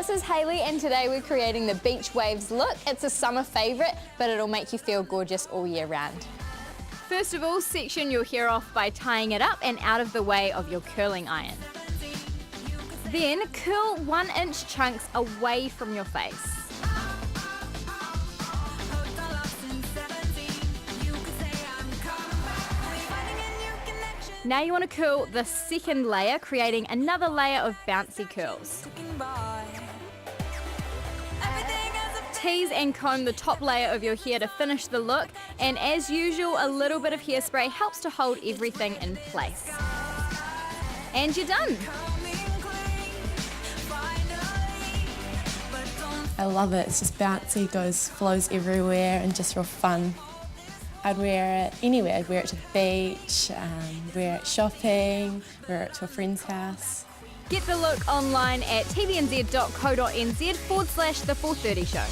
this is Hayley and today we're creating the Beach Waves look. It's a summer favourite, but it'll make you feel gorgeous all year round. First of all, section your hair off by tying it up and out of the way of your curling iron. Then curl 1-inch chunks away from your face. Now you want to curl the second layer, creating another layer of bouncy curls. Tease and comb the top layer of your hair to finish the look, and as usual, a little bit of hairspray helps to hold everything in place. And you're done! I love it, it's just bouncy, flows everywhere and just real fun. I'd wear it anywhere. I'd wear it to the beach, wear it shopping, wear it to a friend's house. Get the look online at tvnz.co.nz/The 430 Show.